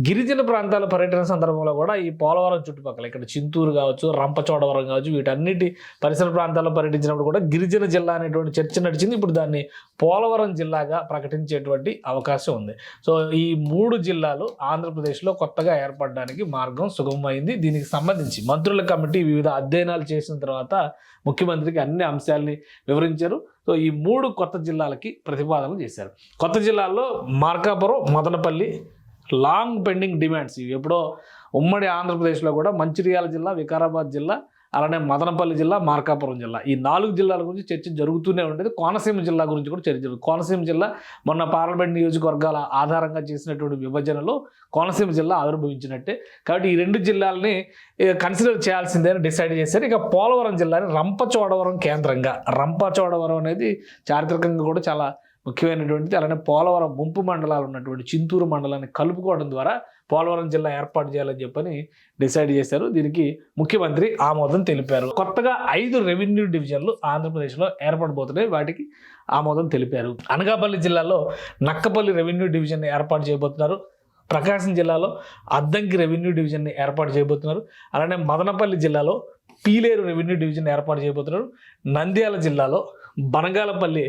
గిరిజన ప్రాంతాల పర్యటన సందర్భంలో కూడా ఈ పోలవరం చుట్టుపక్కల ఇక్కడ చింతూరు కావచ్చు, రంపచోడవరం కావచ్చు, వీటన్నిటి పరిసర ప్రాంతాల్లో పర్యటించినప్పుడు కూడా గిరిజన జిల్లా అనేటువంటి చర్చ నడిచింది. ఇప్పుడు దాన్ని పోలవరం జిల్లాగా ప్రకటించేటువంటి అవకాశం ఉంది. సో ఈ 3 జిల్లాలు ఆంధ్రప్రదేశ్లో కొత్తగా ఏర్పడడానికి మార్గం సుగమమైంది. దీనికి సంబంధించి మంత్రుల కమిటీ వివిధ అధ్యయనాలు చేసిన తర్వాత ముఖ్యమంత్రికి అన్ని అంశాలని వివరించారు. సో ఈ 3 కొత్త జిల్లాలకి ప్రతిపాదనలు చేశారు. కొత్త జిల్లాల్లో Markapuram, Madanapalle long pending demands. ఇవి ఎప్పుడో ఉమ్మడి ఆంధ్రప్రదేశ్లో కూడా మంచిర్యాల జిల్లా, వికారాబాద్ జిల్లా, అలానే మదనపల్లి జిల్లా, మార్కాపురం జిల్లా, ఈ 4 జిల్లాల గురించి చర్చ జరుగుతూనే ఉండేది. కోనసీమ జిల్లా గురించి కూడా చర్చ జరుగుతుంది. కోనసీమ జిల్లా మొన్న పార్లమెంట్ నియోజకవర్గాల ఆధారంగా చేసినటువంటి విభజనలో కోనసీమ జిల్లా ఆవిర్భవించినట్టే. కాబట్టి ఈ 2 జిల్లాలని కన్సిడర్ చేయాల్సిందే అని డిసైడ్ చేశారు. ఇక పోలవరం జిల్లాని రంపచోడవరం కేంద్రంగా, రంపచోడవరం అనేది చారిత్రకంగా కూడా చాలా ముఖ్యమైనటువంటిది. అలానే పోలవరం ముంపు మండలాలు ఉన్నటువంటి చింతూరు మండలాన్ని కలుపుకోవడం ద్వారా పోలవరం జిల్లా ఏర్పాటు చేయాలని చెప్పని డిసైడ్ చేశారు. దీనికి ముఖ్యమంత్రి ఆమోదం తెలిపారు. కొత్తగా 5 రెవెన్యూ డివిజన్లు ఆంధ్రప్రదేశ్లో ఏర్పడబోతున్నాయి. వాటికి ఆమోదం తెలిపారు. అనకాపల్లి జిల్లాలో నక్కపల్లి రెవెన్యూ డివిజన్ ఏర్పాటు చేయబోతున్నారు. ప్రకాశం జిల్లాలో అద్దంకి రెవెన్యూ డివిజన్ని ఏర్పాటు చేయబోతున్నారు. అలానే మదనపల్లి జిల్లాలో పీలేరు రెవెన్యూ డివిజన్ ఏర్పాటు చేయబోతున్నారు. నంద్యాల జిల్లాలో బనగాలపల్లి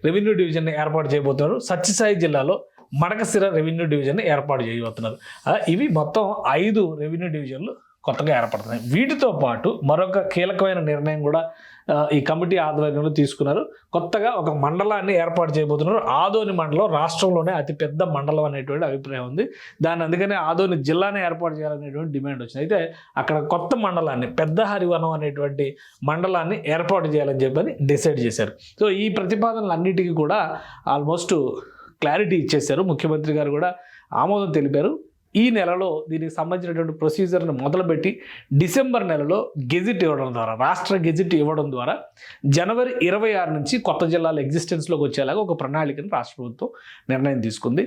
రెవెన్యూ డివిజన్ని ఏర్పాటు చేయబోతున్నారు. సత్యసాయి జిల్లాలో మడకసిర రెవెన్యూ డివిజన్ని ఏర్పాటు చేయబోతున్నారు. ఇవి మొత్తం 5 రెవెన్యూ డివిజన్లు కొత్తగా ఏర్పడుతున్నాయి. వీటితో పాటు మరొక కీలకమైన నిర్ణయం కూడా ఈ కమిటీ ఆధ్వర్యంలో తీసుకున్నారు. కొత్తగా ఒక మండలాన్ని ఏర్పాటు చేయబోతున్నారు. ఆదోని మండలం రాష్ట్రంలోనే అతిపెద్ద మండలం అనేటువంటి అభిప్రాయం ఉంది. దాన్ని అందుకనే ఆదోని జిల్లాని ఏర్పాటు చేయాలనేటువంటి డిమాండ్ వచ్చింది. అయితే అక్కడ కొత్త మండలాన్ని, పెద్ద హరివనం అనేటువంటి మండలాన్ని ఏర్పాటు చేయాలని చెప్పని డిసైడ్ చేశారు. సో ఈ ప్రతిపాదనలు అన్నిటికీ కూడా ఆల్మోస్ట్ క్లారిటీ ఇచ్చేశారు. ముఖ్యమంత్రి గారు కూడా ఆమోదం తెలిపారు. ఈ నెలలో దీనికి సంబంధించినటువంటి ప్రొసీజర్ను మొదలుపెట్టి డిసెంబర్ నెలలో గెజిట్ ఇవ్వడం ద్వారా, రాష్ట్ర గెజిట్ ఇవ్వడం ద్వారా జనవరి 26 నుంచి కొత్త జిల్లాల ఎగ్జిస్టెన్స్లోకి వచ్చేలాగా ఒక ప్రణాళికను రాష్ట్ర ప్రభుత్వం నిర్ణయం తీసుకుంది.